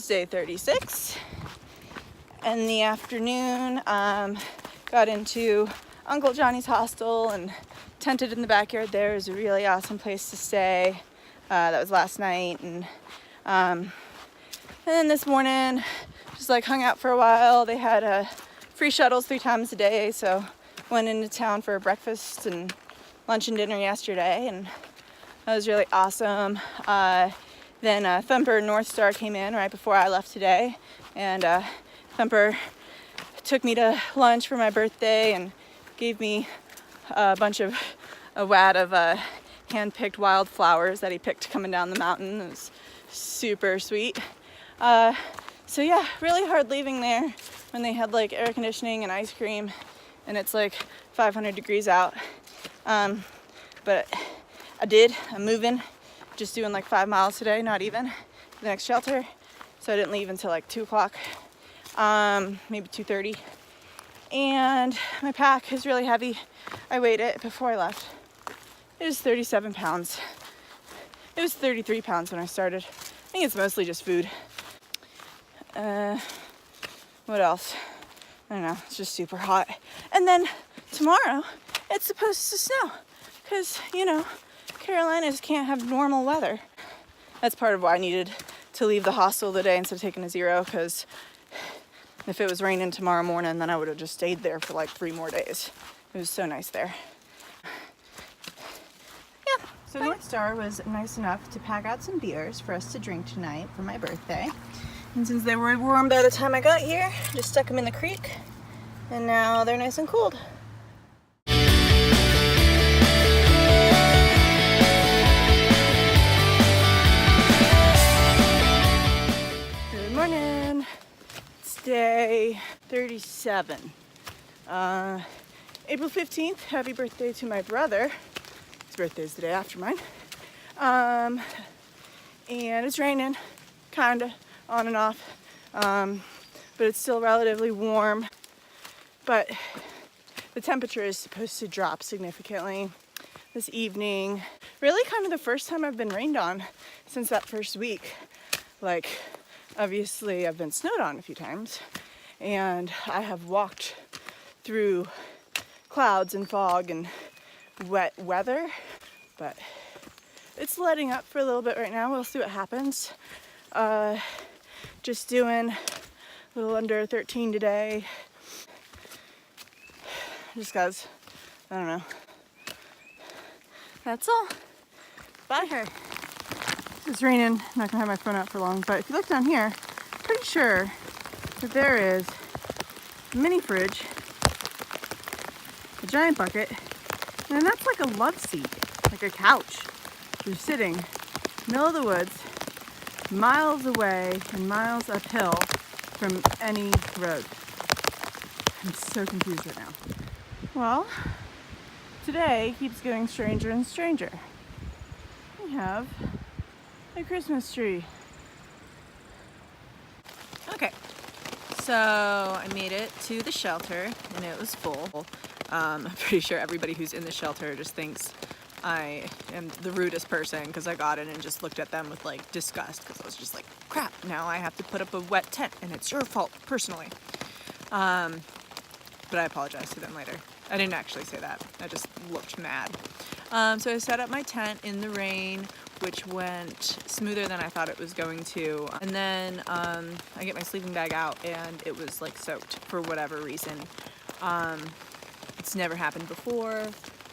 day 36. In the afternoon, got into Uncle Johnny's hostel and tented in the backyard there. It was a really awesome place to stay. That was last night. And then this morning, just like hung out for a while. They had free shuttles 3 times a day, so went into town for breakfast and lunch and dinner yesterday, and that was really awesome. Then Thumper and North Star came in right before I left today, and Thumper took me to lunch for my birthday and gave me a wad of hand-picked wildflowers that he picked coming down the mountain. It was super sweet. So yeah, really hard leaving there when they had like air conditioning and ice cream, and it's like 500 degrees out. But I'm moving, just doing like 5 miles today, not even, to the next shelter. So I didn't leave until like 2 o'clock, maybe 2:30. And my pack is really heavy. I weighed it before I left. It was 37 pounds. It was 33 pounds when I started. I think it's mostly just food. What else? I don't know, it's just super hot. And then tomorrow, it's supposed to snow. Because, you know, Carolinas can't have normal weather. That's part of why I needed to leave the hostel today instead of taking a 0, because if it was raining tomorrow morning, then I would have just stayed there for like 3 more days. It was so nice there. Yeah. So North Star was nice enough to pack out some beers for us to drink tonight for my birthday. And since they were warm by the time I got here, just stuck them in the creek. And now they're nice and cooled. Good morning. It's day 37. April 15th. Happy birthday to my brother. His birthday is the day after mine. And it's raining, kinda, on and off. But it's still relatively warm. But the temperature is supposed to drop significantly this evening. Really kind of the first time I've been rained on since that first week. Like, obviously I've been snowed on a few times, and I have walked through clouds and fog and wet weather, but it's letting up for a little bit right now. We'll see what happens. Just doing a little under 13 today. Just cause, I don't know. That's all. Bye. Okay. It's raining. I'm not gonna have my phone out for long, but if you look down here, I'm pretty sure that there is a mini fridge, a giant bucket, and that's like a love seat, like a couch. You're sitting middle of the woods, miles away and miles uphill from any road. I'm so confused right now. Well, today keeps getting stranger and stranger. We have a Christmas tree. Okay, so I made it to the shelter and it was full. I'm pretty sure everybody who's in the shelter just thinks I am the rudest person because I got in and just looked at them with like disgust, because I was just like, crap, now I have to put up a wet tent and it's your fault personally. But I apologize to them later. I didn't actually say that. I just looked mad. So I set up my tent in the rain, which went smoother than I thought it was going to. And then I get my sleeping bag out and it was like soaked for whatever reason. It's never happened before.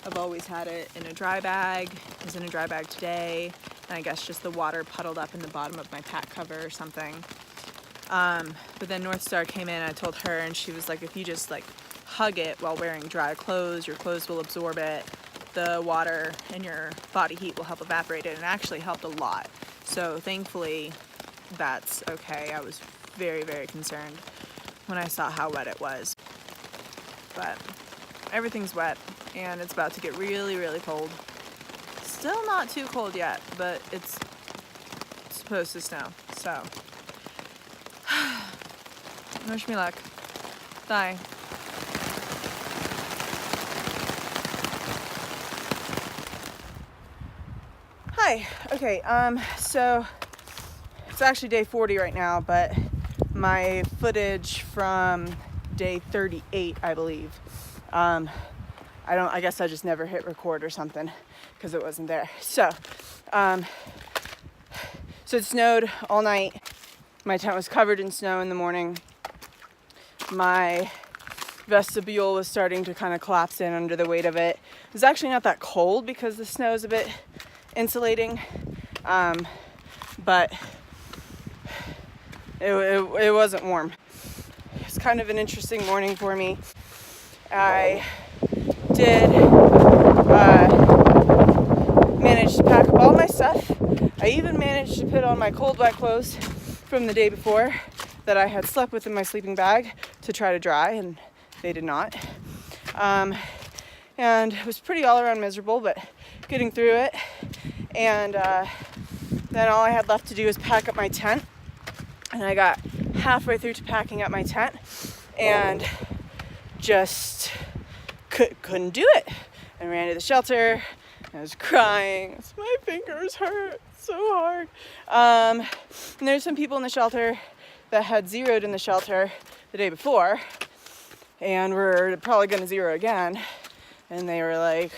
I've always had it in a dry bag. It was in a dry bag today. And I guess just the water puddled up in the bottom of my pack cover or something. But then North Star came in and I told her, and she was like, if you just like hug it while wearing dry clothes, your clothes will absorb it. The water and your body heat will help evaporate it, and it actually helped a lot. So thankfully that's okay. I was very, very concerned when I saw how wet it was. But everything's wet and it's about to get really, really cold. Still not too cold yet, but it's supposed to snow. So wish me luck. Bye. Hi. Okay, so It's actually day 40 right now, but my footage from day 38, I believe. I guess I just never hit record or something because it wasn't there. So it snowed all night. My tent was covered in snow in the morning. My vestibule was starting to kind of collapse in under the weight of it. It was actually not that cold because the snow is a bit insulating, but it wasn't warm. It's kind of an interesting morning for me. I did manage to pack up all my stuff. I even managed to put on my cold wet clothes from the day before that I had slept with in my sleeping bag to try to dry, and they did not. And it was pretty all around miserable, but getting through it. And then all I had left to do was pack up my tent. And I got halfway through to packing up my tent and just couldn't do it. I ran to the shelter. I was crying. My fingers hurt so hard. And there's some people in the shelter that had zeroed in the shelter the day before and were probably going to zero again. And they were like,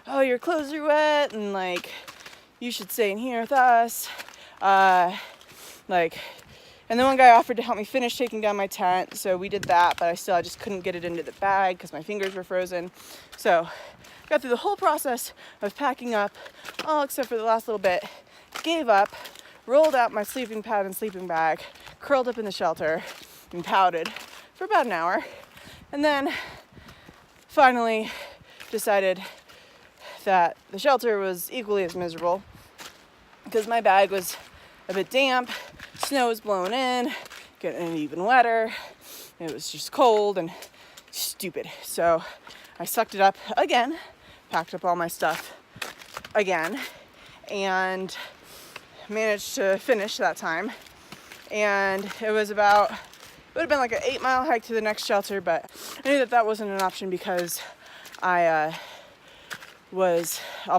oh, your clothes are wet, and like, you should stay in here with us. And the one guy offered to help me finish taking down my tent, so we did that, but I just couldn't get it into the bag because my fingers were frozen. So got through the whole process of packing up, all except for the last little bit, gave up, rolled out my sleeping pad and sleeping bag, curled up in the shelter, and pouted for about an hour, and then finally decided that the shelter was equally as miserable because my bag was a bit damp, snow was blowing in, getting even wetter, it was just cold and stupid. So I sucked it up again, packed up all my stuff again, and managed to finish that time. And it would have been like an 8-mile hike to the next shelter, but I knew that wasn't an option because all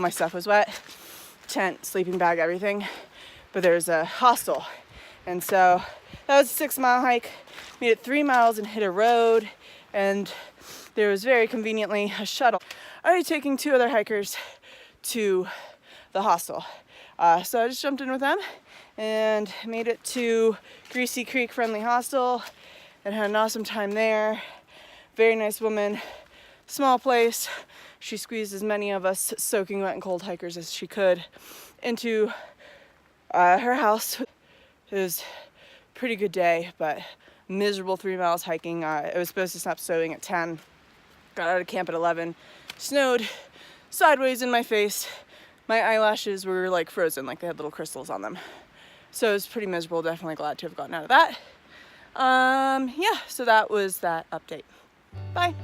my stuff was wet, tent, sleeping bag, everything. But there's a hostel, and so that was a 6-mile hike. Made it 3 miles and hit a road, and there was very conveniently a shuttle already taking 2 other hikers to the hostel. So I just jumped in with them and made it to Greasy Creek Friendly Hostel and had an awesome time there. Very nice woman, small place. She squeezed as many of us soaking wet and cold hikers as she could into her house. It was a pretty good day, but miserable 3 miles hiking. It was supposed to stop snowing at 10. Got out of camp at 11. Snowed sideways in my face. My eyelashes were like frozen, like they had little crystals on them. So it was pretty miserable. Definitely glad to have gotten out of that. Yeah, so that was that update. Bye.